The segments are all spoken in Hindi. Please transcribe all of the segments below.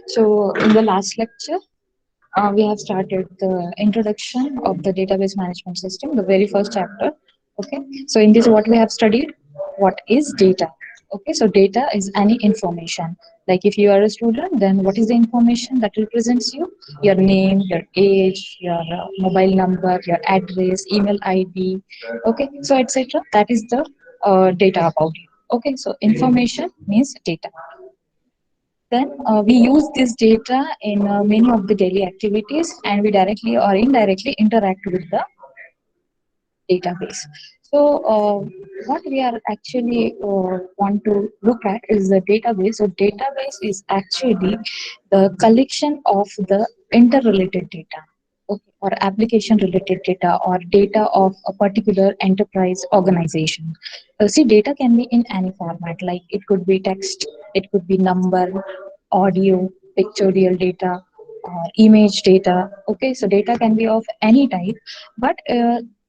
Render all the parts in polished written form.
So in the last lecture, we have started the introduction of the database management system, the very first chapter. Okay, so in this, what we have studied, what is data? Okay, so data is any information. Like if you are a student, then what is the information that represents you? Your name, your age, your mobile number, your address, email ID. Okay, so etc. That is the data about you. Okay, so information means data. Then we use this data in many of the daily activities, and we directly or indirectly interact with the database. So what we are actually want to look at is the database. So database is actually the collection of the interrelated data, okay, or application related data, or data of a particular enterprise organization. See, data can be in any format, like it could be text, it could be number, audio, pictorial data, image data. Okay, so data can be of any type, but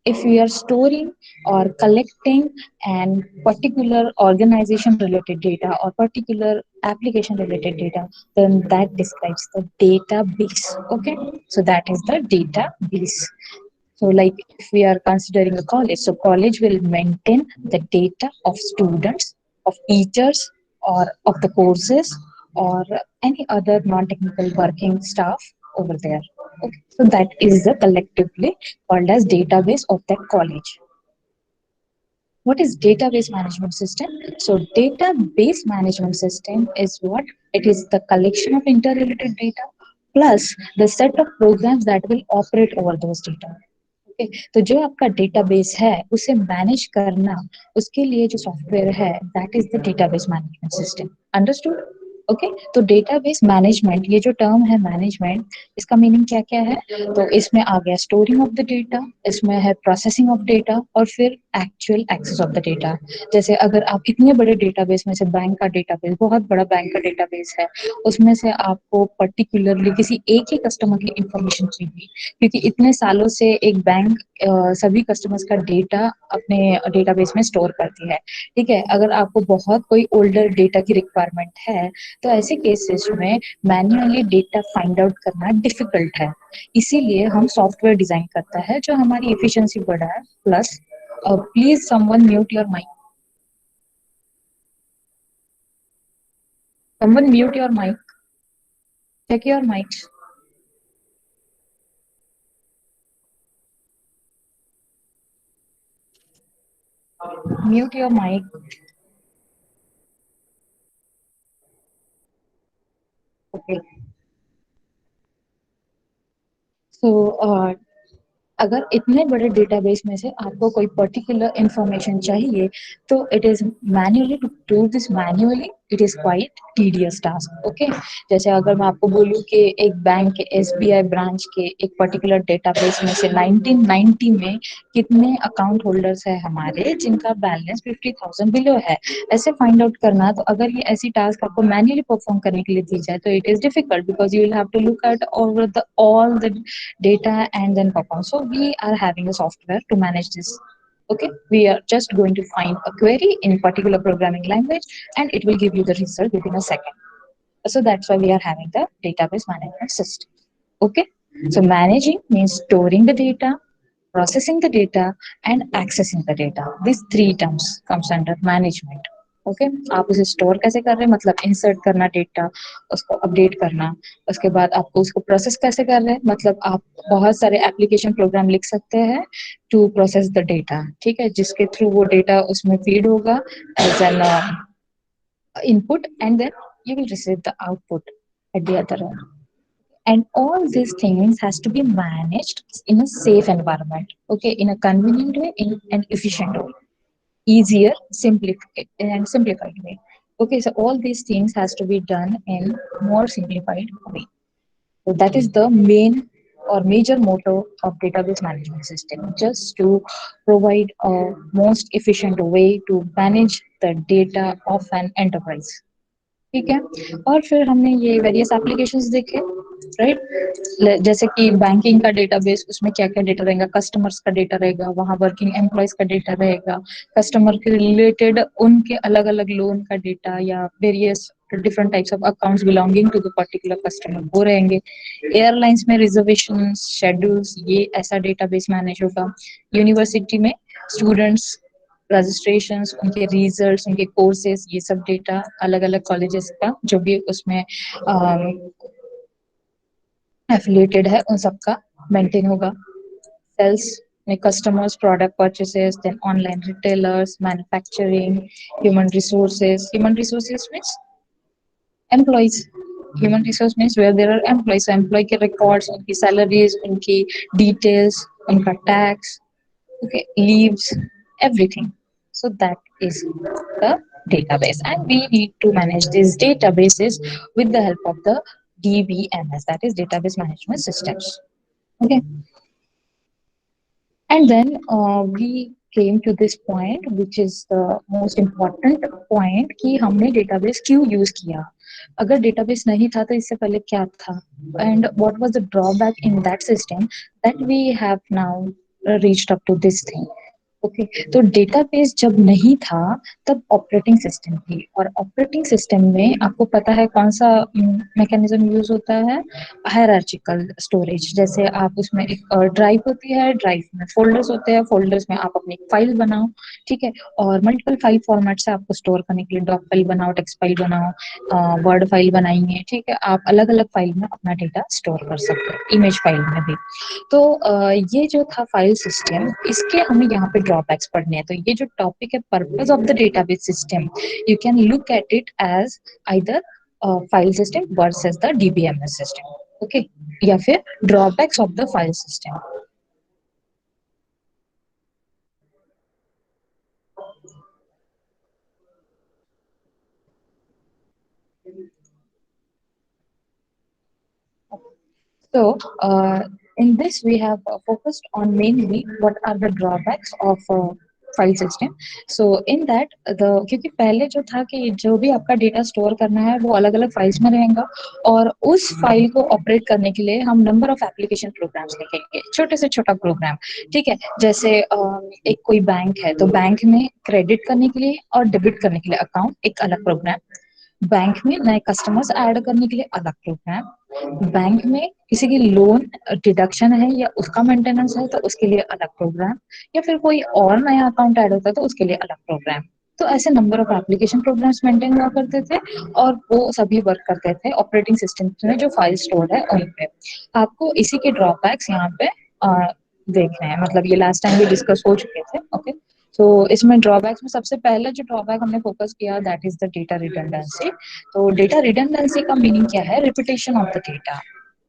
if we are storing or collecting and particular organization related data or particular application related data, then that describes the database. Okay, so that is the database. So like if we are considering a college, so college will maintain the data of students, of teachers, or of the courses, or any other non-technical working staff over there. Okay, so that is the collectively called as database of that college. What is database management system? So database management system is what? It is the collection of interrelated data plus the set of programs that will operate over those data. Okay, तो जो आपका डेटाबेस है उसे मैनेज करना, उसके लिए जो सॉफ्टवेयर है that is the database management system. Understood? Okay, तो डेटाबेस मैनेजमेंट, ये जो टर्म है मैनेजमेंट, इसका मीनिंग क्या क्या है? तो इसमें आ गया स्टोरिंग ऑफ द डेटा, इसमें है प्रोसेसिंग ऑफ डेटा, और फिर actual access of the data. जैसे अगर आप इतने बड़े डेटाबेस में से बैंक का डेटाबेस, बहुत बड़ा बैंक का डेटाबेस है, उसमें से आपको पर्टिकुलरली किसी एक ही कस्टमर की इंफॉर्मेशन चाहिए, क्योंकि इतने सालों से एक बैंक सभी कस्टमर्स का डेटा अपने डेटाबेस में स्टोर करती है। ठीक है, अगर आपको बहुत कोई ओल्डर डेटा की रिक्वायरमेंट है, तो ऐसे केसेस में मैन्युअली डेटा फाइंड आउट करना डिफिकल्ट है। इसीलिए हम सॉफ्टवेयर डिजाइन करता है जो हमारी एफिशिएंसी बढ़ाए। Plus please someone mute your mic, someone mute your mic, check your mic, mute your mic. Okay, so अगर इतने बड़े डेटाबेस में से आपको कोई पर्टिकुलर इंफॉर्मेशन चाहिए, तो it is manually, to do this manually it is quite tedious task. Okay, जैसे अगर मैं आपको बोलूं कि एक बैंक के एसबीआई ब्रांच के एक पर्टिकुलर डेटाबेस में से 1990 में कितने अकाउंट होल्डर्स है हमारे जिनका बैलेंस 50,000 बिलो है, ऐसे फाइंड आउट करना, तो अगर ये ऐसी टास्क आपको मैन्युअली परफॉर्म करने के लिए दी जाए, तो it is difficult, because you will have to look at over the all the data and then perform. So we are having a software to manage this. Okay, we are just going to find a query in particular programming language, and it will give you the result within a second. So that's why we are having the database management system. Okay, so managing means storing the data, processing the data, and accessing the data. These three terms comes under management. Okay, आप उसे स्टोर कैसे कर रहे हैं, मतलब इंसर्ट करना डेटा, उसको अपडेट करना, उसके बाद आपको उसको प्रोसेस कैसे कर रहे हैं, मतलब आप बहुत सारे एप्लीकेशन प्रोग्राम लिख सकते हैं टू प्रोसेस द डेटा। ठीक है, जिसके थ्रू वो डेटा उसमें फीड होगा as an input, and then you will receive the output at the other end. And all these things has to be managed in a safe environment, okay, in a convenient way, in an efficient way, easier, simplified and simplified way. Okay, so all these things has to be done in more simplified way. So that is the main or major motto of database management system, just to provide a most efficient way to manage the data of an enterprise. ठीक है, और फिर हमने ये वेरियस एप्लीकेशंस देखे, राइट, जैसे कि बैंकिंग का डेटाबेस, उसमें क्या क्या डेटा रहेगा, कस्टमर्स का डेटा रहेगा, वहां वर्किंग एम्प्लॉयज का डेटा रहेगा, कस्टमर के रिलेटेड उनके अलग अलग लोन का डेटा या various different types of accounts belonging to the particular customer वो रहेंगे. Airlines में reservations, schedules ये ऐसा database manage होगा. University में students रजिस्ट्रेशंस, उनके रिजल्ट्स, उनके कोर्सेज, ये सब डेटा अलग अलग कॉलेजेस का जो भी उसमें एफिलिएटेड है उन सबका मेंटेन होगा. सेल्स में customers, product purchases, then online retailers, manufacturing, human resources means employees. Human resource means where there are employees, employ के रिकॉर्ड्स, उनकी सैलरीज, उनकी डिटेल्स, उनका tax, okay, leaves, everything. So that is the database, and we need to manage these databases with the help of the DBMS, that is database management systems. Okay, and then we came to this point which is the most important point कि हमने database क्यों use किया. अगर database नहीं था तो इससे पहले क्या था, and what was the drawback in that system that we have now reached up to this thing. Okay, तो डेटाबेस जब नहीं था तब ऑपरेटिंग सिस्टम थी, और ऑपरेटिंग सिस्टम में आपको पता है कौन सा मैकेनिज्म यूज होता है, हायरार्चिकल स्टोरेज. जैसे आप उसमें एक ड्राइव होती है, ड्राइव में फोल्डर्स होते हैं, फोल्डर्स में आप अपनी फाइल बनाओ, ठीक है, और मल्टीपल फाइल फॉर्मेट से आपको स्टोर करने के लिए डॉक फाइल बनाओ, टेक्स्ट फाइल बनाओ, वर्ड फाइल बनाइए, ठीक है, आप अलग अलग फाइल में अपना डेटा स्टोर कर सकते हो, इमेज फाइल में भी. तो ये जो था फाइल सिस्टम, इसके हमें यहाँ पे ड्रॉबैक्स पढ़ने हैं. तो ये जो टॉपिक है purpose of the database system, you can look at it as either file system versus the DBMS system, okay, या फिर drawbacks of the file system. So, in this we have focused on mainly what are the drawbacks of file system. So in that the, क्योंकि पहले जो था कि जो भी आपका डेटा स्टोर करना है वो अलग अलग फाइल्स में रहेगा, और उस फाइल को ऑपरेट करने के लिए हम नंबर ऑफ एप्लीकेशन प्रोग्राम्स लिखेंगे, छोटे से छोटा प्रोग्राम, ठीक है. जैसे एक कोई बैंक है तो बैंक में क्रेडिट करने के लिए और डेबिट करने के लिए अकाउंट एक अलग प्रोग्राम, बैंक में नए कस्टमर्स ऐड करने के लिए अलग प्रोग्राम, बैंक में किसी की लोन डिडक्शन है या उसका मेंटेनेंस है तो उसके लिए अलग प्रोग्राम, या फिर कोई और नया अकाउंट ऐड होता है तो उसके लिए अलग प्रोग्राम. तो ऐसे number of application programs maintain हुआ करते थे, और वो सभी वर्क करते थे ऑपरेटिंग सिस्टम में जो फाइल स्टोर है उन पे. आपको इसी के ड्रॉबैक्स यहाँ पे देखने हैं, मतलब ये लास्ट टाइम भी डिस्कस हो चुके थे. ओके, तो इसमें ड्रॉबैक्स में सबसे पहला जो ड्रॉबैक हमने फोकस किया that is the data redundancy. तो डेटा रिडंडेंसी का मीनिंग क्या है, रिपीटेशन ऑफ द डेटा,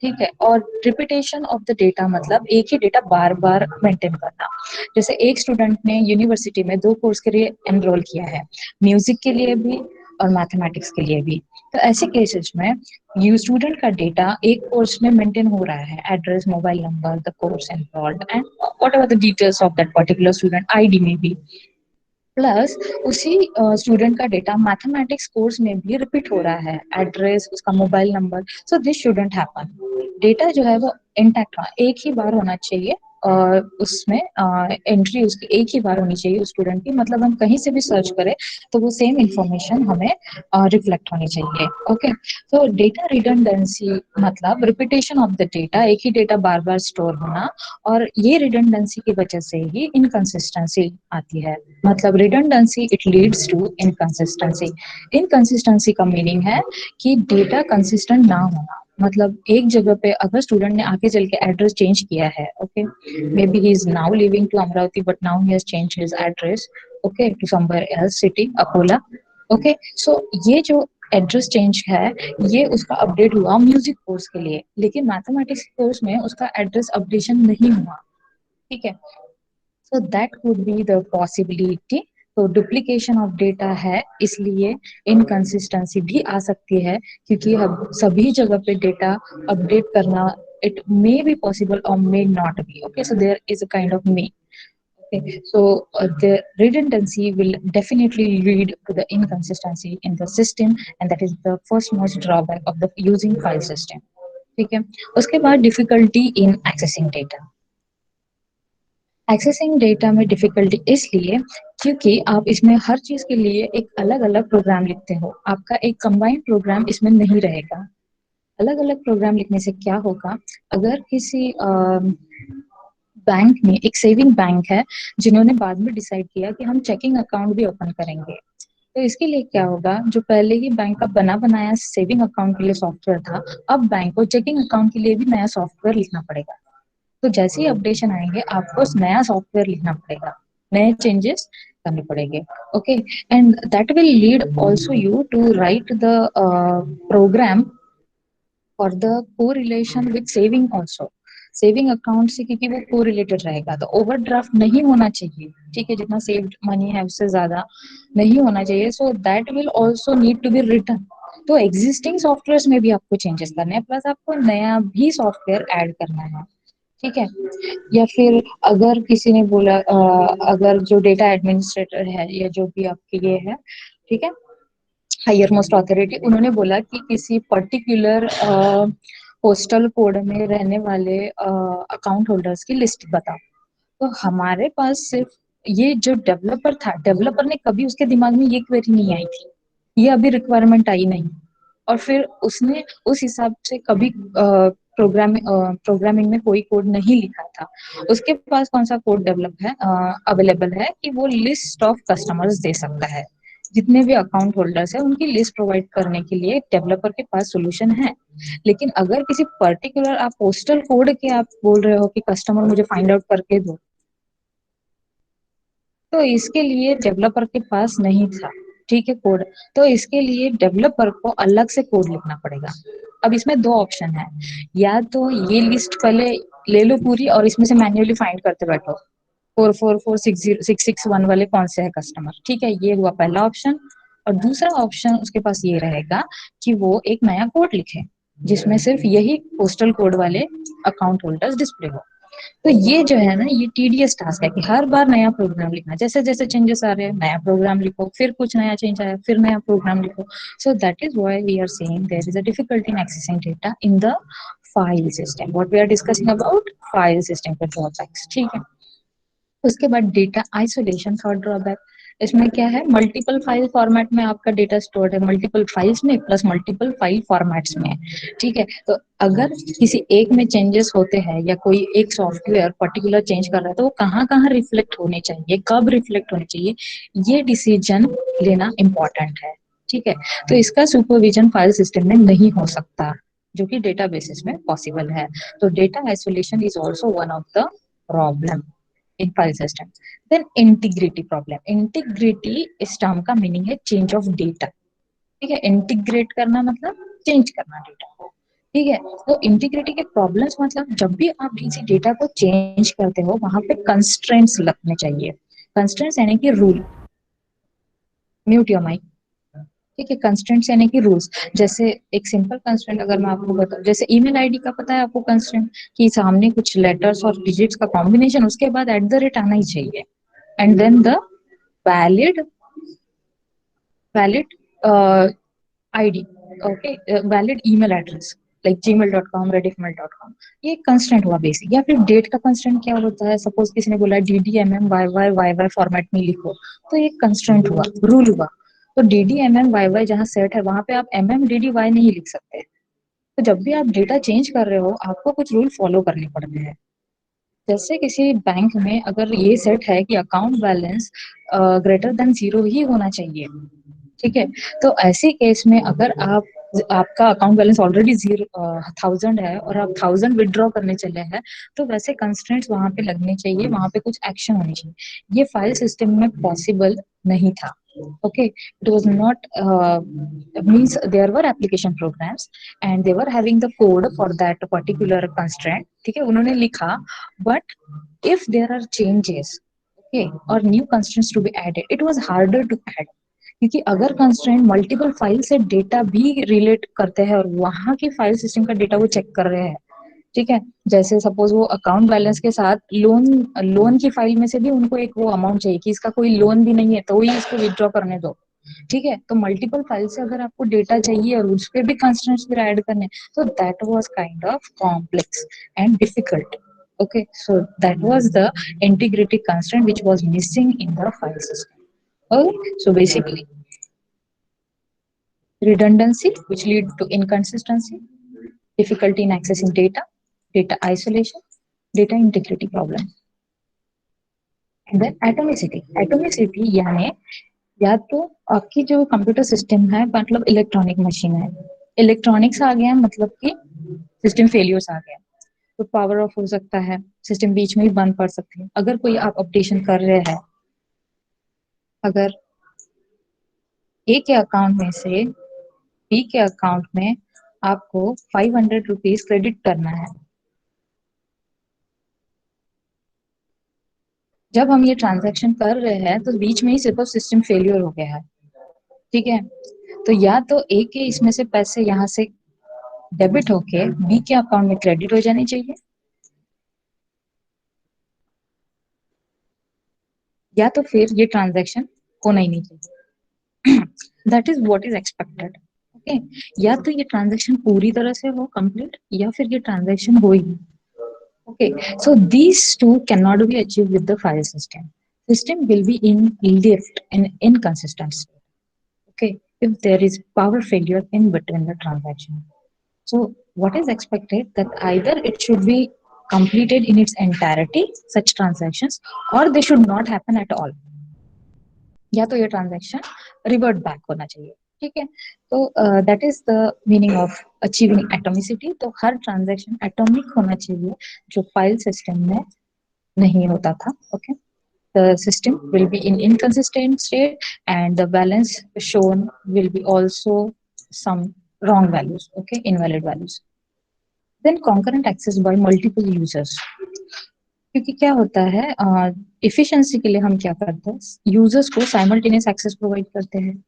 ठीक है. और रिपीटेशन ऑफ द डेटा मतलब एक ही डेटा बार बार मेंटेन करना. जैसे एक स्टूडेंट ने यूनिवर्सिटी में 2 कोर्स के लिए एनरोल किया है, म्यूजिक के लिए भी और मैथमेटिक्स के लिए भी. तो ऐसे केसेस में यू स्टूडेंट का डेटा एक कोर्स में मेंटेन हो रहा है, address, mobile number, the course enrolled and what ever the details of that particular student, ID में भी. प्लस उसी स्टूडेंट का डेटा मैथमेटिक्स कोर्स में भी रिपीट हो रहा है, एड्रेस, उसका mobile number. So this shouldn't happen. Data जो है वो इंटैक्ट एक ही बार होना चाहिए, और उसमें एंट्री उसकी एक ही बार होनी चाहिए उस स्टूडेंट की, मतलब हम कहीं से भी सर्च करें तो वो सेम इंफॉर्मेशन हमें रिफ्लेक्ट होनी चाहिए. ओके, तो डेटा रिडंडेंसी मतलब रिपीटेशन ऑफ द डेटा, एक ही डेटा बार बार स्टोर होना, और ये रिडंडेंसी की वजह से ही इनकंसिस्टेंसी आती है. मतलब redundancy it leads to inconsistency. Inconsistency का मीनिंग है कि डेटा कंसिस्टेंट ना होना. मतलब एक जगह पे अगर स्टूडेंट ने आगे चल के एड्रेस चेंज किया है, okay, maybe he is now living to Amravati but now he has change his address, okay, to somewhere else city Akola. Okay, so ये जो एड्रेस चेंज है ये उसका अपडेट हुआ म्यूजिक कोर्स के लिए, लेकिन मैथमेटिक्स कोर्स में उसका एड्रेस अपडेशन नहीं हुआ, ठीक है. So that could be the possibility. तो डुप्लीकेशन ऑफ डेटा है, इसलिए इनकंसिस्टेंसी भी आ सकती है, क्योंकि हम सभी जगह पे डेटा अपडेट करना इट मे बी पॉसिबल और may not be. Okay, so there is a kind of may. Okay, so the redundancy will definitely lead to the inconsistency in the system, and that is the first most drawback of the using file system. ठीक है, उसके बाद difficulty in accessing data. Accessing data में डिफिकल्टी इसलिए क्योंकि आप इसमें हर चीज के लिए एक अलग अलग प्रोग्राम लिखते हो, आपका एक कंबाइंड प्रोग्राम इसमें नहीं रहेगा। अलग अलग प्रोग्राम लिखने से क्या होगा, अगर किसी बैंक में एक सेविंग बैंक है जिन्होंने बाद में डिसाइड किया कि हम चेकिंग अकाउंट भी ओपन करेंगे, तो इसके लिए क्या होगा, जो पहले ही बैंक का बना बनाया सेविंग अकाउंट के लिए सॉफ्टवेयर था, अब बैंक को चेकिंग अकाउंट के लिए भी नया सॉफ्टवेयर लिखना पड़ेगा। तो जैसे ही अपडेशन आएंगे आपको नया सॉफ्टवेयर लिखना पड़ेगा, नए चेंजेस करने पड़ेंगे। Okay, and that will lead also you to write the program for the correlation with saving also। Saving account से क्योंकि वो कोरिलेटेड रहेगा तो ओवरड्राफ्ट नहीं होना चाहिए, ठीक है, जितना सेव्ड मनी है उससे ज्यादा नहीं होना चाहिए, so that will also need to be written. तो एग्जिस्टिंग सॉफ्टवेयर में भी आपको चेंजेस करने हैं, प्लस आपको नया भी सॉफ्टवेयर ऐड करना है, ठीक है। या फिर अगर किसी ने बोला अगर जो डेटा एडमिनिस्ट्रेटर है या जो भी आपके ये है, ठीक है, हायर मोस्ट अथॉरिटी, उन्होंने बोला कि किसी पर्टिकुलर पोस्टल कोड में रहने वाले अकाउंट होल्डर्स की लिस्ट बताओ, तो हमारे पास सिर्फ ये जो डेवलपर था, डेवलपर ने कभी उसके दिमाग में ये क्वेरी नहीं आई थी, ये अभी रिक्वायरमेंट आई नहीं, और फिर उसने उस हिसाब से कभी प्रोग्रामिंग में कोई कोड नहीं लिखा था। उसके पास कौन सा कोड डेवलप है अवेलेबल है कि वो लिस्ट ऑफ कस्टमर्स दे सकता है, जितने भी अकाउंट होल्डर्स है उनकी लिस्ट प्रोवाइड करने के लिए डेवलपर के पास सोल्यूशन है। लेकिन अगर किसी पर्टिकुलर आप पोस्टल कोड के आप बोल रहे हो कि कस्टमर मुझे फाइंड आउट करके दो, तो इसके लिए डेवलपर के पास नहीं था, ठीक है, कोड। तो इसके लिए डेवलपर को अलग से कोड लिखना पड़ेगा। अब इसमें दो ऑप्शन है, या तो ये लिस्ट पहले ले लो पूरी और इसमें से मैन्युअली फाइंड करते बैठो 44460661 वाले कौन से है कस्टमर, ठीक है, ये हुआ पहला ऑप्शन। और दूसरा ऑप्शन उसके पास ये रहेगा कि वो एक नया कोड लिखे जिसमें सिर्फ यही पोस्टल कोड वाले अकाउंट होल्डर्स डिस्प्ले हो। तो ये जो है ना, ये टीडियस टास्क है कि हर बार नया प्रोग्राम लिखना, जैसे जैसे चेंजेस आ रहे हैं नया प्रोग्राम लिखो, फिर कुछ नया चेंज आया फिर नया प्रोग्राम लिखो। So that is why we are saying there is a difficulty in accessing data in the file system. What we are discussing about file system के ड्रॉबैक्स, ठीक है। उसके बाद डेटा आइसोलेशन का ड्रॉबैक, इसमें क्या है, मल्टीपल फाइल फॉर्मेट में आपका डेटा स्टोर्ड है, मल्टीपल फाइल्स में प्लस मल्टीपल फाइल फॉर्मेट्स में, ठीक है। तो अगर किसी एक में चेंजेस होते हैं या कोई एक सॉफ्टवेयर पर्टिकुलर चेंज कर रहा है तो वो कहाँ कहाँ रिफ्लेक्ट होने चाहिए, कब रिफ्लेक्ट होने चाहिए, ये डिसीजन लेना इम्पोर्टेंट है, ठीक है। तो इसका सुपरविजन फाइल सिस्टम में नहीं हो सकता, जो कि डेटा बेसिस में पॉसिबल है। तो data isolation is also one of the problem in file system। then integrity problem, integrity इस टर्म का मीनिंग है चेंज ऑफ डेटा, ठीक है, इंटीग्रेट करना मतलब चेंज करना डेटा को, ठीक है। तो इंटीग्रिटी के प्रॉब्लम्स मतलब जब भी आप किसी डेटा को चेंज करते हो वहां पे कंस्ट्रेंट्स लगने चाहिए, कंस्ट्रेंट्स यानी कि रूल। म्यूट योर माइक, ठीक है। कंस्ट्रेंट्स यानी कि रूल्स, जैसे एक सिंपल कंस्ट्रेंट अगर मैं आपको बताऊं, जैसे ईमेल आईडी का पता है आपको कंस्ट्रेंट, कि सामने कुछ लेटर्स और डिजिट्स का कॉम्बिनेशन, उसके बाद एट द रेट आना ही चाहिए, and then the valid valid ID, okay, valid email address like gmail.com redifmail.com, ये कंस्टेंट हुआ बेसिक। या फिर डेट का कंस्टेंट क्या होता है, सपोज किसी ने बोला DDMM YY फॉर्मेट में लिखो, तो ये कंस्टेंट हुआ, रूल हुआ। तो DDMM YY जहाँ सेट है वहां पे आप MMDDY नहीं लिख सकते। तो जब भी आप डेटा चेंज कर रहे हो आपको कुछ रूल फॉलो करने पड़ते हैं। जैसे किसी बैंक में अगर ये सेट है कि अकाउंट बैलेंस ग्रेटर देन 0 ही होना चाहिए, ठीक है, तो ऐसे केस में अगर आप आपका अकाउंट बैलेंस ऑलरेडी 1000 है और आप 1000 विड्रॉ करने चले हैं, तो वैसे कंस्ट्रेंट्स वहां पे लगने चाहिए, वहां पे कुछ एक्शन होनी चाहिए, ये फाइल सिस्टम में पॉसिबल नहीं था। Okay, it was not means there were application programs and they were having the code for that particular constraint, ठीक है, उन्होंने लिखा, but if there are changes, okay, or new constraints to be added, it was harder to add, क्योंकि अगर कंस्ट्रेंट मल्टीपल फाइल से डेटा भी रिलेट करते हैं और वहां की फाइल सिस्टम का डेटा वो चेक कर रहे हैं, ठीक है, जैसे सपोज वो अकाउंट बैलेंस के साथ लोन लोन की फाइल में से भी उनको एक वो अमाउंट चाहिए कि इसका कोई लोन भी नहीं है तो ही इसको विड्रॉ करने दो, ठीक है। तो मल्टीपल फाइल से अगर आपको डेटा चाहिए और उस पर भी कंस्ट्रेंट्स फिर ऐड करने, तो that was kind of complex and difficult. Okay, so that was the integrity constraint which was missing in the file system. Okay, so basically redundancy, which lead to inconsistency, difficulty in accessing data, data isolation, data integrity problem. And then atomicity यानी या तो आपकी जो कंप्यूटर सिस्टम है मतलब इलेक्ट्रॉनिक मशीन है, इलेक्ट्रॉनिक्स आ गया मतलब कि सिस्टम फेलियर्स आ गया, तो पावर ऑफ हो सकता है, सिस्टम बीच में ही बंद पड़ सकती है। अगर कोई आप अपडेशन कर रहे हैं, अगर ए के अकाउंट में से बी के अकाउंट में आपको 500 रुपीज क्रेडिट करना है, जब हम ये ट्रांजैक्शन कर रहे हैं तो बीच में ही सिर्फ सिस्टम फेलियर हो गया है, ठीक है। तो या तो ए के इसमें से पैसे यहाँ से डेबिट होके बी के अकाउंट में क्रेडिट हो जानी चाहिए, या तो फिर ये ट्रांजैक्शन होना ही नहीं चाहिए। That is what is expected. Okay, या तो ये ट्रांजैक्शन पूरी तरह से हो कंप्लीट, या फिर ये ट्रांजैक्शन हो ही। Okay, so these two cannot be achieved with the file system. System will be in left and inconsistent state. Okay, if there is power failure in between the transaction. So what is expected that either it should be completed in its entirety, such transactions, or they should not happen at all. या तो ये ट्रांजैक्शन रिवर्ट बैक होना चाहिए, ठीक है। तो that is the meaning of achieving atomicity. तो हर ट्रांजैक्शन एटॉमिक होना चाहिए, जो फाइल सिस्टम में नहीं होता था। Okay, the system will be in inconsistent state and the balance shown will be also some wrong values, okay, invalid values. Then concurrent access by multiple users, क्योंकि क्या होता है इफिशिएंसी के लिए हम क्या करते हैं, यूजर्स को साइमल्टेनियस एक्सेस प्रोवाइड करते हैं।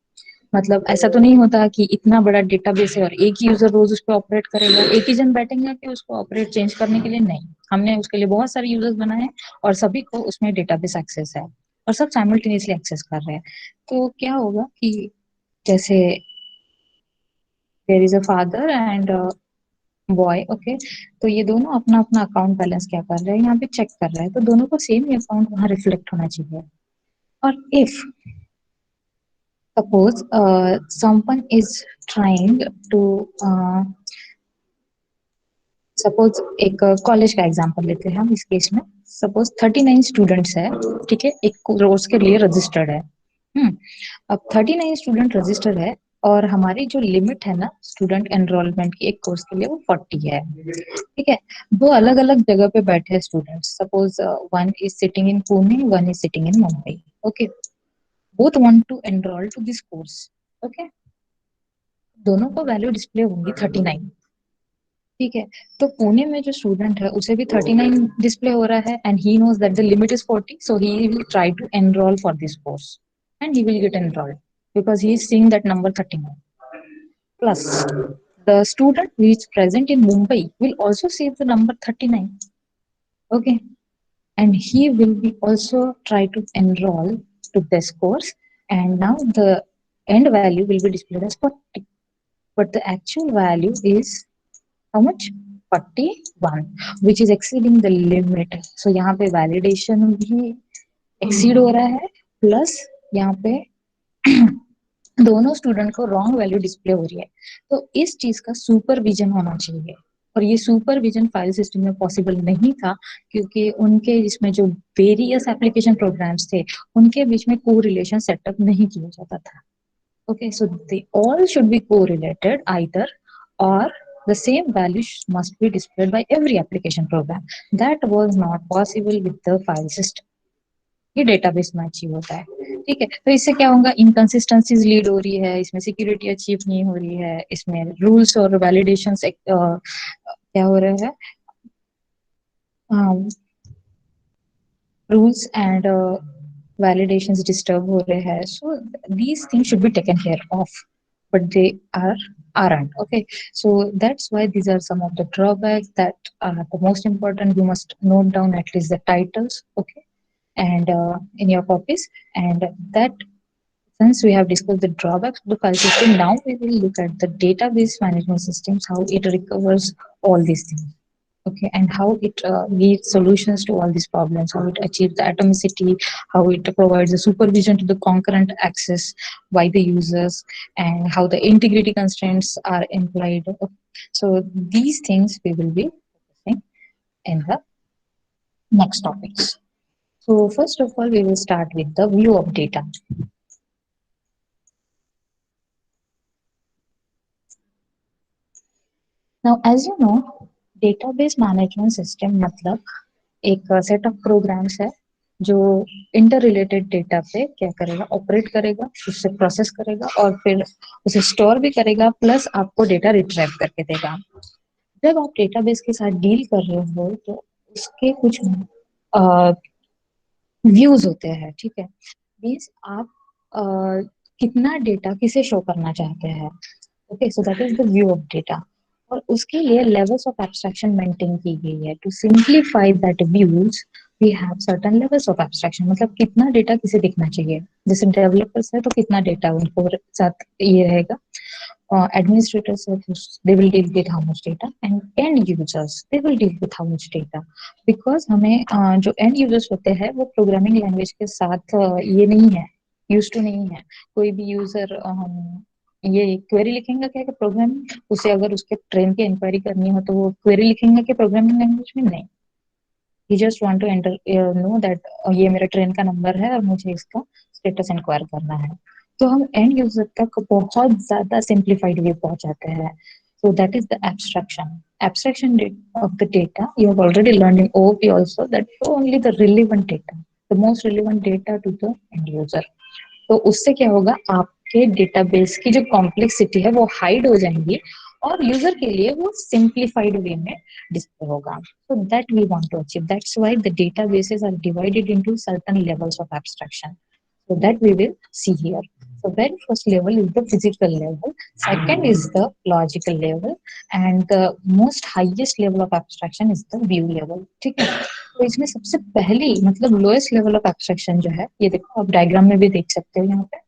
मतलब ऐसा तो नहीं होता कि इतना बड़ा डेटाबेस है और एक ही यूजर रोज उस पर ऑपरेट करेगा, एक ही जन बैठेंगे कि उसको ऑपरेट चेंज करने के लिए, नहीं। हमने उसके लिए बहुत सारे यूजर्स बनाए हैं और सभी को उसमें डेटाबेस एक्सेस है और सब साइमल्टेनियसली एक्सेस कर रहे हैं। तो क्या होगा कि जैसे there is a father and boy, okay, तो ये दोनों अपना अपना अकाउंट बैलेंस क्या कर रहे हैं, यहाँ पे चेक कर रहे हैं, तो दोनों को सेम ही अकाउंट वहां रिफ्लेक्ट होना चाहिए। और if suppose someone is trying to suppose एक कॉलेज का एग्जांपल लेते हैं हम इस केस में। सपोज 39 स्टूडेंट्स है, ठीक है, एक कोर्स के लिए रजिस्टर्ड है। अब 39 स्टूडेंट रजिस्टर है और हमारी जो लिमिट है ना स्टूडेंट एनरोलमेंट की एक कोर्स के लिए, वो 40 है, ठीक है। दो अलग अलग जगह पे बैठे हैं students, suppose one is sitting in Pune, one is sitting in Mumbai. Okay, both want to enroll to this course. Okay, दोनों को वैल्यू डिस्प्ले होंगी 39, ठीक है। तो पुणे में जो स्टूडेंट है उसे भी 39 डिस्प्ले हो रहा है and he knows that the limit is 40, so he will try to enroll for this course and he will get enrolled because he is seeing that number 39. Plus the student who is present in Mumbai will also see the number 39, okay, and he will be also try to enroll to this course, and now the end value will be displayed as 40, but the actual value is how much, 41, which is exceeding the limit. So यहाँ पे validation भी exceed हो रहा है, plus यहाँ पे दोनों स्टूडेंट को रॉन्ग वैल्यू डिस्प्ले हो रही है। तो इस चीज का सुपरविजन होना चाहिए, और ये सुपरविजन फाइल सिस्टम में पॉसिबल नहीं था, क्योंकि उनके इसमें जो वेरियस एप्लीकेशन प्रोग्राम्स थे उनके बीच में को रिलेशन सेटअप नहीं किया जाता था। Okay, so they all should be correlated either, or the same value must be displayed by every application program. That was not possible with the file system. ये डेटाबेस में अचीव होता है, ठीक है। तो इससे क्या होगा, इनकंसिस्टेंसीज लीड हो रही है, इसमें सिक्योरिटी अचीव नहीं हो रही है, इसमें रूल्स और वैलिडेशन क्या हो रहा है, रूल्स एंड validations disturb हो रहे हैं। So these things should be taken care of, but they aren't. Okay, so that's why these are some of the drawbacks that are the most important. You must note down at least the titles, okay, and in your copies. And that, since we have discussed the drawbacks of the file system, now we will look at the database management systems, how it recovers all these things. okay, and how it gives solutions to all these problems, how it achieves the atomicity, how it provides the supervision to the concurrent access by the users, and how the integrity constraints are implied. Okay. So these things we will be focusing in the next topics. So first of all, we will start with the view of data. Now, as you know, database management system मतलब एक सेट ऑफ प्रोग्राम्स है जो इंटर रिलेटेड डेटा पे क्या करेगा, ऑपरेट करेगा, उससे प्रोसेस करेगा और फिर उसे स्टोर भी करेगा, प्लस आपको डेटा रिट्रीव करके देगा। जब आप डेटाबेस के साथ डील कर रहे हो तो उसके कुछ व्यूज होते हैं, ठीक है। मीन्स आप कितना डेटा किसे शो करना चाहते हैं, okay, so that is the view of data. और उसके लिए लेवल्स ऑफ एब्स्ट्रैक्शन मेंटेन की गई है to simplify that views. We have certain levels of abstraction, मतलब कितना डेटा किसे दिखना चाहिए। जैसे डेवलपर्स है तो कितना डेटा उनको साथ ये रहेगा, administrators they will deal with how much data, and end users they will deal with how much data, because हमें जो end users होते हैं वो प्रोग्रामिंग लैंग्वेज के साथ ये नहीं है, यूज टू नहीं है। कोई भी यूजर ये क्वेरी लिखेंगे क्या कि प्रोग्राम, उसे अगर उसके ट्रेन की इंक्वायरी करनी हो तो वो क्वेरी लिखेंगे कि प्रोग्रामिंग लैंग्वेज में, नहीं। He just want to enter no that ये मेरा ट्रेन का नंबर है और मुझे इसका स्टेटस इंक्वायर करना है। तो हम एंड यूजर तक बहुत ज्यादा सिंप्लीफाइड वे पहुंचाते हैं। So that is the abstraction. Abstraction of the data. You have already learned in OOP also that only the relevant data, the most relevant data to the end user. तो उससे क्या होगा, आपके डेटाबेस की जो कॉम्प्लेक्सिटी है वो हाइड हो जाएंगी और यूजर के लिए वो सिंप्लीफाइड वे में डिस्प्ले होगा। So that we want to achieve. That's why the databases are divided into certain levels of abstraction. So that we will see here. So very first level is the physical level, second is the logical level, and the most highest level of abstraction is the view level, ठीक है। तो इसमें सबसे पहली मतलब लोएस्ट लेवल ऑफ एब्स्ट्रैक्शन जो है, ये देखो आप डायग्राम में भी देख सकते हो यहाँ पे,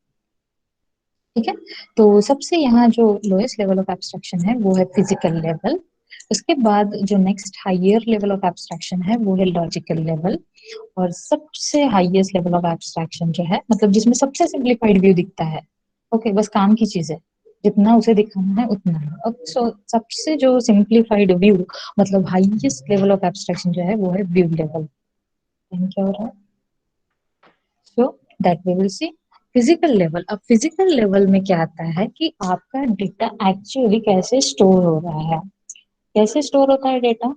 ठीक है। तो सबसे यहाँ जो लोएस्ट लेवल ऑफ एब्स्ट्रैक्शन है वो है फिजिकल लेवल। उसके बाद जो next higher level of abstraction है वो है लॉजिकल लेवल। और सबसे हाईएस्ट लेवल ऑफ एब्स्ट्रैक्शन जो है, मतलब जिसमें सबसे सिंप्लीफाइड व्यू दिखता है, ओके, बस काम की चीज है, जितना उसे दिखाना है उतना है। अब सबसे जो सिंप्लीफाइड व्यू मतलब हाईएस्ट लेवल ऑफ एब्स्ट्रैक्शन जो है वो है व्यू लेवल। क्या हो रहा है, so that we will see physical level. अब फिजिकल लेवल में क्या आता है कि आपका डेटा एक्चुअली कैसे स्टोर हो रहा है। कैसे स्टोर होता है डेटा,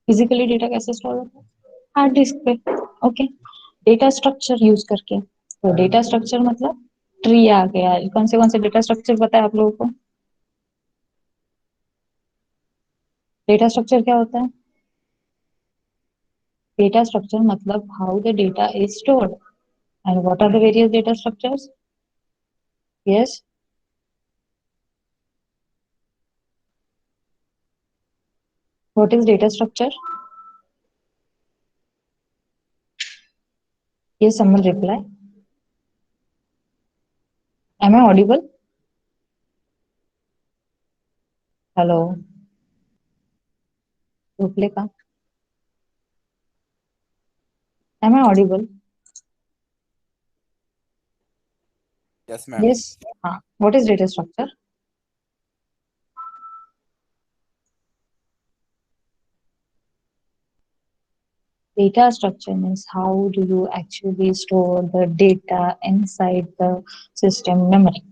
फिजिकली डेटा कैसे स्टोर होता है, हार्ड डिस्क पे, ओके, डेटा स्ट्रक्चर यूज करके। तो डेटा स्ट्रक्चर मतलब ट्री आ गया, कौन से डेटा स्ट्रक्चर पता है आप लोगों को। डेटा स्ट्रक्चर क्या होता है, डेटा स्ट्रक्चर मतलब how the data is stored, and what are the various data structures. Yes, what is data structure. ये someone reply, am I audible, hello, reply का, am I audible, Yes, ma'am. Yes, हाँ, what is data structure. Data structure means how do you actually store the data inside the system memory.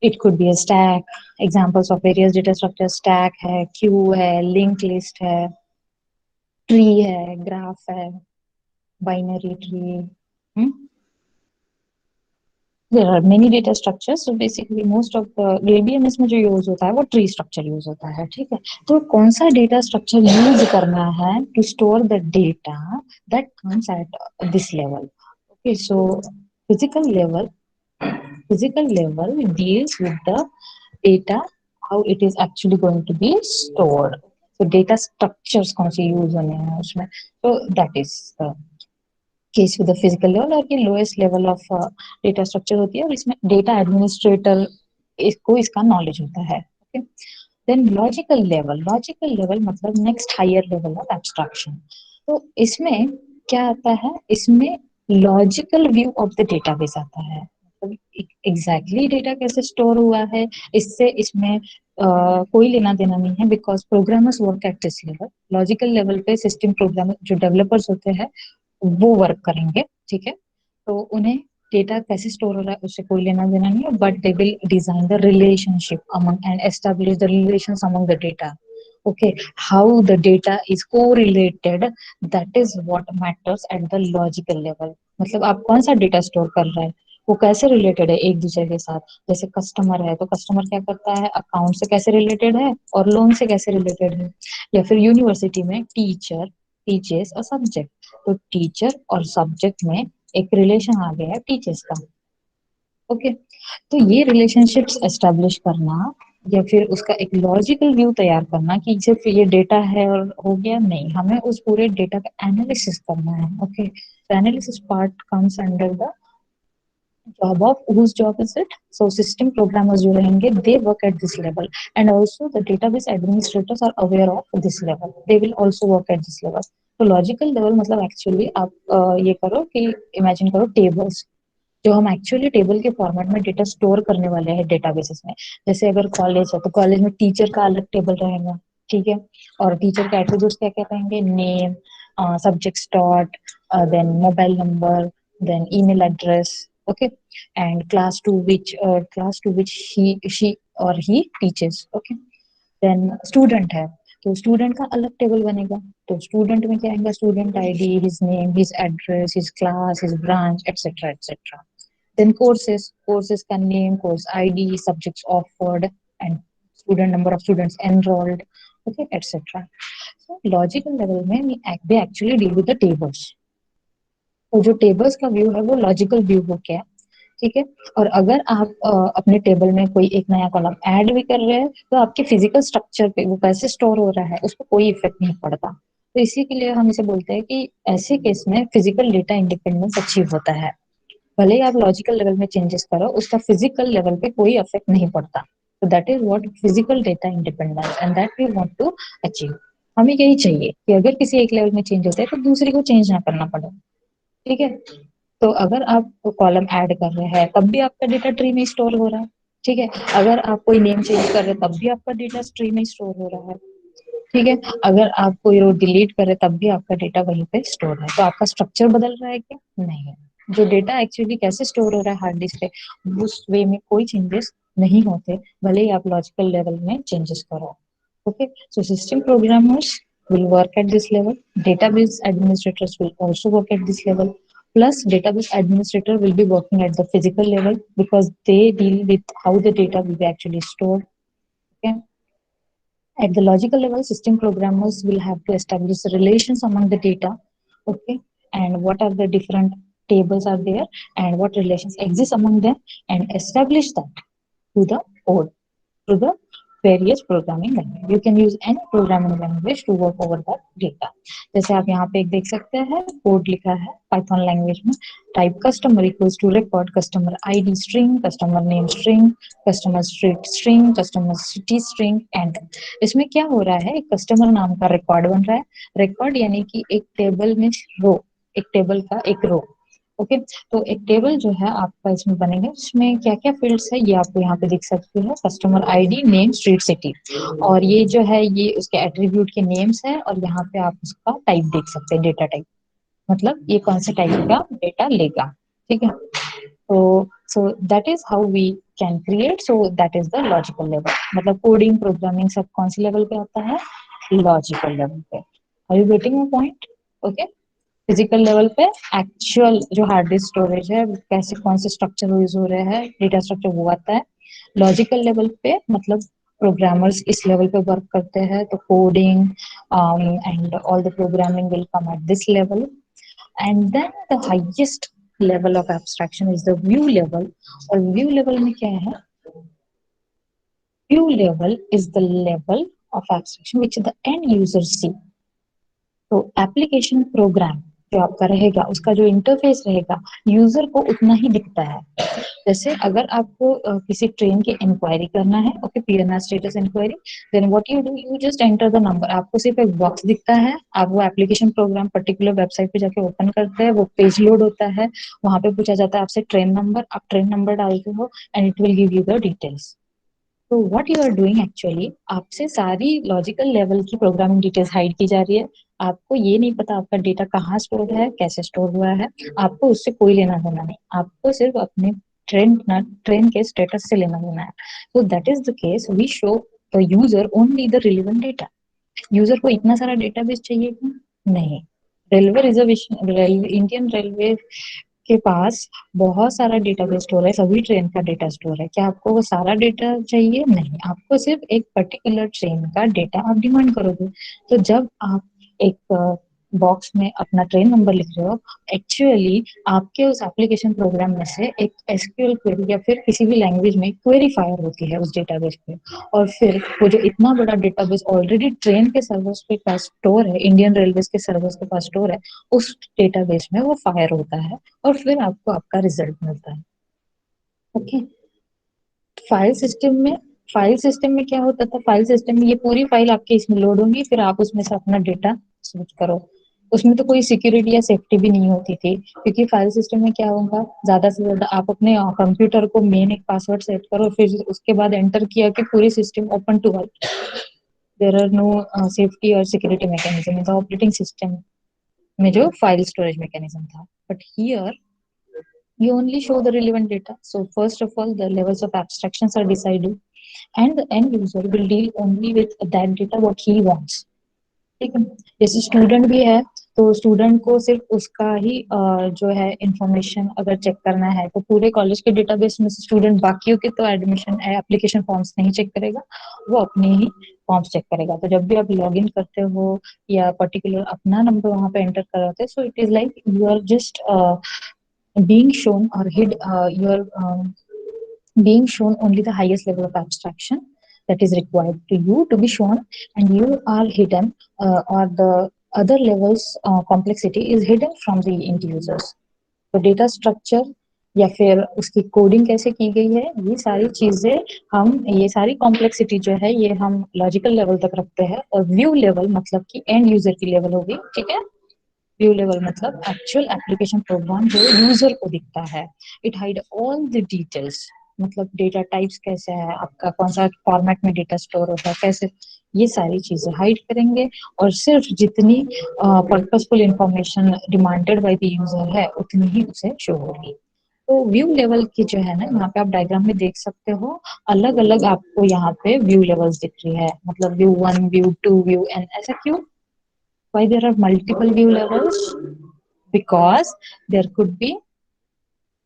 It could be a stack. Examples of various data structures: stack है, queue है, linked list है, tree है, graph है, binary tree. Hmm? There are many data structures. So basically most of the DBMS में जो यूज होता है वो ट्री स्ट्रक्चर यूज होता है, ठीक है। तो कौन सा डेटा स्ट्रक्चर यूज करना है to store the data that comes at this level. Okay, so physical level, physical level deals with the data, how it is actually going to be stored. So data structures कौन से use होने हैं उसमें, so that is the case with the physical level। और ये lowest level of data structure होती है और इसमें data administrator इसको इसका knowledge होता है, okay। देन लॉजिकल लेवल मतलब next higher level of abstraction. तो इसमें क्या आता है, इसमें logical view of the database आता है, मतलब एग्जैक्टली डेटा कैसे स्टोर हुआ है इससे इसमें कोई लेना देना नहीं है, because programmers work at this level. Logical level पे सिस्टम प्रोग्रामर जो डेवलपर्स होते हैं वो वर्क करेंगे, ठीक है। तो उन्हें डेटा कैसे स्टोर हो रहा है उससे कोई लेना देना नहीं है, but they will design the relationship among and establish the relations among the data. Okay, how the data is correlated, that is what matters at the logical level. मतलब आप कौन सा डेटा स्टोर कर रहे हैं, वो कैसे रिलेटेड है एक दूसरे के साथ। जैसे कस्टमर है तो कस्टमर क्या करता है, अकाउंट से कैसे रिलेटेड है और लोन से कैसे रिलेटेड है। या फिर यूनिवर्सिटी में टीचर टीचर्स और सब्जेक्ट, तो टीचर और सब्जेक्ट में एक रिलेशन आ गया है टीचर्स का। ओके, तो ये रिलेशनशिप्स एस्टेब्लिश करना या फिर उसका एक लॉजिकल व्यू तैयार करना कि सिर्फ ये डेटा है और हो गया, नहीं, हमें उस पूरे डेटा का एनालिसिस करना है। ओके, तो analysis part comes under the job of whose job is it, so system programmers जो रहेंगे they work at this level, and also the database administrators are aware of this level, they will also work at this level। तो लॉजिकल लेवल मतलब एक्चुअली आप ये करो कि इमेजिन करो टेबल्स, जो हम एक्चुअली टेबल के फॉर्मेट में डेटा स्टोर करने वाले हैं डेटाबेसेस में। जैसे अगर कॉलेज है तो कॉलेज में टीचर का अलग टेबल रहेगा, ठीक है। और टीचर के एट्रीब्यूट्स क्या क्या रहेंगे, name, subject taught, then mobile number, then email address. Okay, and class to which she or he teaches। Okay, then student है तो स्टूडेंट का अलग टेबल बनेगा। तो स्टूडेंट में क्या आएगा, student ID, his name, his address, his class, his branch, etcetera etcetera. then courses का name, course id, subjects offered, and student number of students enrolled, okay, etc। so logical level में they actually deal with the tables। तो जो टेबल्स का व्यू है वो लॉजिकल व्यू हो गया, ठीक है। और अगर आप अपने टेबल में कोई एक नया कॉलम ऐड भी कर रहे हैं तो आपके फिजिकल स्ट्रक्चर पे वो कैसे स्टोर हो रहा है उस पर कोई इफेक्ट नहीं पड़ता। तो इसी के लिए हम इसे बोलते हैं कि ऐसे केस में फिजिकल डेटा इंडिपेंडेंस अचीव होता है। भले ही आप लॉजिकल लेवल में चेंजेस करो उसका फिजिकल लेवल पे कोई इफेक्ट नहीं पड़ता। तो that is what physical data independence and that we want to achieve. हमें यही चाहिए कि अगर किसी एक लेवल में चेंज होता है तो दूसरे को चेंज ना करना पड़े, ठीक है। तो अगर आप कॉलम ऐड कर रहे हैं तब भी आपका डेटा ट्री में स्टोर हो रहा है, ठीक है। अगर आप कोई नेम चेंज कर रहे हैं तब भी आपका डेटा ट्री में स्टोर हो रहा है, ठीक है। अगर आप कोई रो डिलीट कर रहे हैं तब भी आपका डेटा वहीं पे स्टोर है। तो आपका स्ट्रक्चर बदल रहा है क्या, नहीं है। जो डेटा एक्चुअली कैसे स्टोर हो रहा है हार्ड डिस्क पे उस वे में कोई चेंजेस नहीं होते, भले ही आप लॉजिकल लेवल में चेंजेस करो। okay, so system programmers will work at this level, database administrators will also work at this level, plus database administrator will be working at the physical level because they deal with how the data will be actually stored, okay। At the logical level, system programmers will have to establish the relations among the data, okay, and what are the different tables are there and what relations exist among them, and establish that to the code, to the various programming language। You can use any programming language to work over that data। जैसे आप यहाँ पे एक देख सकते हैं कोड लिखा है पाइथन लैंग्वेज में, type customer equals to record customer ID string, customer name string, customer street string, customer city string, and इसमें क्या हो रहा है, एक कस्टमर नाम का रिकॉर्ड बन रहा है। रिकॉर्ड यानी कि एक टेबल में रो, एक टेबल का एक रो, ओके। तो एक टेबल जो है आपका इसमें बनेगा जिसमें क्या क्या फील्ड्स है ये आपको यहाँ पे दिख सकते हैं, customer ID, name, street, city, और ये जो है ये उसके एट्रीब्यूट के नेम्स है, और यहाँ पे आप उसका टाइप देख सकते हैं, डेटा टाइप, मतलब ये कौन से टाइप का डेटा लेगा, ठीक है। तो so that is how we can create, so that is the logical level. मतलब कोडिंग प्रोग्रामिंग सब कौन सी लेवल पे आता है, लॉजिकल लेवल पे। Are you getting my point, okay. Physical level पे एक्चुअल जो हार्ड डिस्क स्टोरेज है कैसे कौन से स्ट्रक्चर यूज हो रहे हैं डेटा स्ट्रक्चर वो आता है। लॉजिकल लेवल पे मतलब प्रोग्रामर्स इस लेवल पे वर्क करते हैं तो coding and all the programming will come at this level. And then the highest level of abstraction is the view level. और व्यू लेवल में क्या है, view level is the level of abstraction which the end user see. तो एप्लीकेशन प्रोग्राम जो आपका रहेगा उसका जो इंटरफेस रहेगा यूजर को उतना ही दिखता है, जैसे अगर आपको किसी ट्रेन की इंक्वायरी करना है, okay, PNR status inquiry, then what you do, you just enter the number. आपको सिर्फ एक बॉक्स दिखता है, आप वो एप्लीकेशन प्रोग्राम पर्टिकुलर वेबसाइट पे जाके ओपन करते हैं, वो पेज लोड होता है, वहां पे पूछा जाता है आपसे ट्रेन नंबर, आप ट्रेन नंबर डालते हो and it will give you the details. तो what you are doing actually, आपसे सारी लॉजिकल लेवल की प्रोग्रामिंग डिटेल्स हाइड की जा रही है। आपको ये नहीं पता आपका डेटा कहाँ स्टोर है, कैसे स्टोर हुआ है, आपको उससे कोई लेना देना नहीं, आपको सिर्फ अपने ट्रेन के स्टेटस से लेना देना है। तो that is the case, we show the user only the relevant data. User को इतना सारा डेटाबेस चाहिए क्या? नहीं। रेलवे रिजर्वेशन, इंडियन रेलवे के पास बहुत सारा डेटाबेस स्टोर है, सभी ट्रेन का डेटा स्टोर है, क्या आपको वो सारा डेटा चाहिए? नहीं, आपको सिर्फ एक पर्टिकुलर ट्रेन का डेटा आप डिमांड करोगे। तो जब आप एक बॉक्स में अपना ट्रेन नंबर लिख रहे हो, एक्चुअली आपके उस एप्लीकेशन प्रोग्राम में से एक एसक्यूएल क्वेरी या फिर किसी भी लैंग्वेज में क्वेरी फायर होती है उस डेटाबेस पे, और फिर वो जो इतना बड़ा डेटाबेस ऑलरेडी ट्रेन के सर्वर्स के पास स्टोर है, इंडियन रेलवे के सर्वर्स के पास स्टोर है, उस डेटाबेस में वो फायर होता है और फिर आपको आपका रिजल्ट मिलता है। ओके। फाइल सिस्टम में फाइल सिस्टम में क्या होता था, फाइल सिस्टम में ये पूरी फाइल आपके इसमें लोड होंगी, फिर आप उसमें से अपना डेटा सर्च करो। उसमें तो कोई सिक्योरिटी या सेफ्टी भी नहीं होती थी, क्योंकि फाइल सिस्टम में क्या होगा, ज्यादा से ज्यादा आप अपने कंप्यूटर को मेन एक पासवर्ड सेट करो, फिर उसके बाद एंटर किया कि पूरी system open to all. There are no safety और security mechanism in the operating system में जो फाइल स्टोरेज मैकेनिज्म था। But here we only show the relevant data. So first of all, the levels of abstractions are decided, and the end user will deal only with that data what he wants. ठीक है। जैसे स्टूडेंट भी है, तो स्टूडेंट को सिर्फ उसका ही जो है इंफॉर्मेशन अगर चेक करना है, तो पूरे कॉलेज के डेटाबेस में से स्टूडेंट बाकियों के तो एडमिशन एप्लीकेशन फॉर्म्स नहीं चेक करेगा, वो अपने ही फॉर्म्स चेक करेगा। तो जब भी आप लॉग इन करते हो या पर्टिकुलर अपना नंबर वहां पे एंटर कराते हैं, so it is like you are just being shown or hid you're being shown only the highest level of abstraction that is required to you to be shown, and you are hidden, or the other levels complexity is hidden from the end users. तो डेटा स्ट्रक्चर या फिर उसकी कोडिंग कैसे की गई है, ये सारी चीजें हम, ये सारी कॉम्प्लेक्सिटी जो है ये हम लॉजिकल लेवल तक रखते हैं, और व्यू लेवल मतलब कि एंड यूजर की लेवल होगी। ठीक है। व्यू लेवल मतलब एक्चुअल एप्लीकेशन प्रोग्राम जो यूजर को दिखता है। It hide all the details, मतलब डेटा टाइप्स कैसे है आपका, कौन सा फॉर्मेट में डेटा स्टोर होता है, कैसे, ये सारी चीजें हाइड करेंगे, और सिर्फ जितनी purposeful information demanded by the user है उतनी ही उसे शो होगी। तो व्यू लेवल की जो है ना, यहाँ पे आप डायग्राम में देख सकते हो, अलग अलग आपको यहाँ पे व्यू लेवल्स दिख रही है, मतलब व्यू 1, व्यू 2, व्यू एन, ऐसा क्यों? Why there are multiple view levels? Because there could be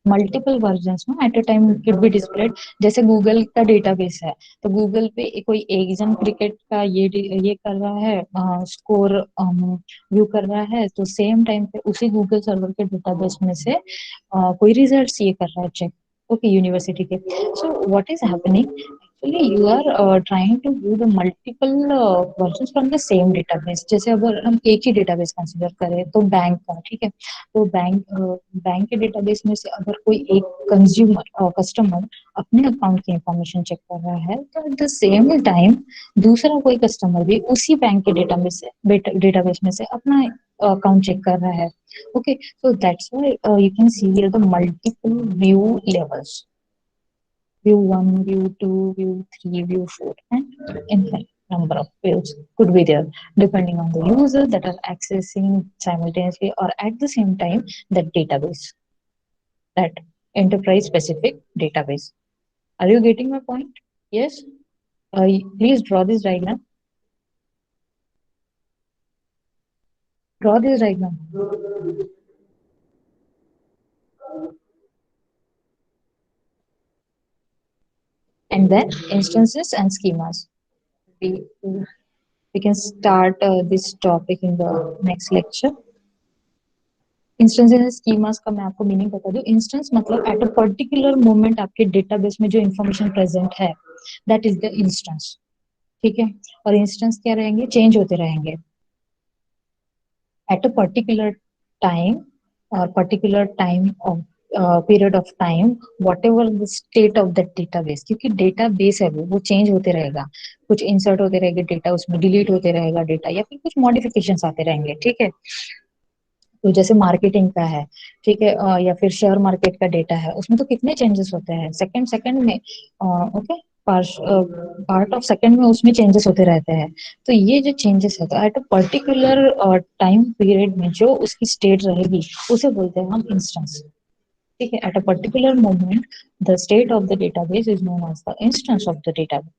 multiple version में at a time could be displayed। जैसे गूगल का डेटाबेस है, तो गूगल पे कोई एक जन क्रिकेट का ये कर रहा है, स्कोर व्यू कर रहा है, तो सेम टाइम पे उसी गूगल सर्वर के डेटाबेस में से कोई रिजल्ट्स ये कर रहा है चेक, ओके, यूनिवर्सिटी के। So what is happening, actually you are trying to view the multiple version from the same database. जैसे अगर हम एक ही डेटाबेस कंसिडर करें तो बैंक का, ठीक है, तो बैंक के डेटाबेस में से अगर कोई एक कस्टमर अपने अकाउंट की इंफॉर्मेशन चेक कर रहा है, तो एट द सेम टाइम दूसरा कोई कस्टमर भी उसी बैंक के डेटाबेस में से अपना अकाउंट चेक कर रहा है। Okay, so that's why you can see here the multiple view levels: view 1, view 2, view 3, view 4, and infinite number of views could be there depending on the user that are accessing simultaneously or at the same time that database, that enterprise specific database. Are you getting my point? Yes. Please draw this diagram. Draw this diagram. And then instances and schemas. We can start this topic in the next lecture. Instances schemas का मैं आपको मीनिंग बता दूं। इंस्टेंस मतलब एट अ पर्टिकुलर मोमेंट आपके डेटाबेस में जो इंफॉर्मेशन प्रेजेंट है, दैट इज द इंस्टेंस। ठीक है। और इंस्टेंस क्या रहेंगे, चेंज होते रहेंगे एट अ पर्टिकुलर टाइम, और particular time of period of time, whatever the state of that database, क्योंकि database है वो change होते रहेगा, कुछ insert होते रहेंगे डेटा, उसमें delete होते रहेगा डेटा, या फिर कुछ modifications आते रहेंगे, ठीक है। तो जैसे मार्केटिंग का है, ठीक है, या फिर शेयर मार्केट का डेटा है, उसमें तो कितने चेंजेस होते हैं सेकंड सेकंड में, ओके, पार्ट ऑफ सेकंड में उसमें चेंजेस होते रहते हैं। तो ये जो चेंजेस है, तो eight a particular time period में जो उसकी स्टेट रहेगी, उसे बोलते हैं हम इंस्टेंस, ठीक है। At a particular moment the state of the database is known as the instance of the database.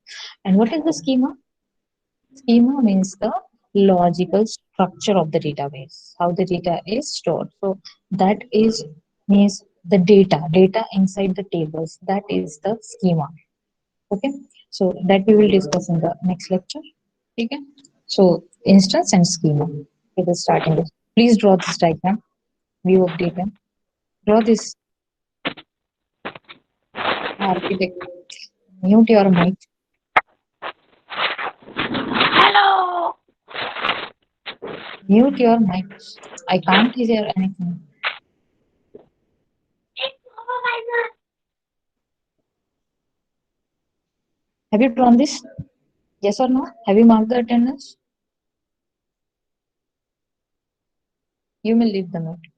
And what is the schema? Schema means the logical structure of the database, how the data is stored. So that is means the data inside the tables. That is the schema. Okay. So that we will discuss in the next lecture. Okay. So instance and schema. Okay, the starting. Please draw this diagram. View of data. Draw this architect. Mute your mic. Mute your mic. I can't hear anything. Have you drawn this? Yes or no? Have you marked the attendance? You may leave the note.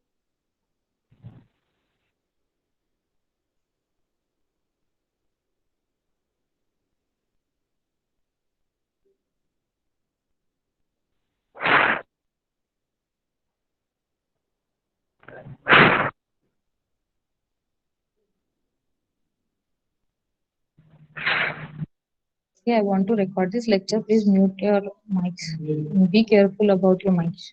Yeah, I want to record this lecture. Please mute your mics. Be careful about your mics.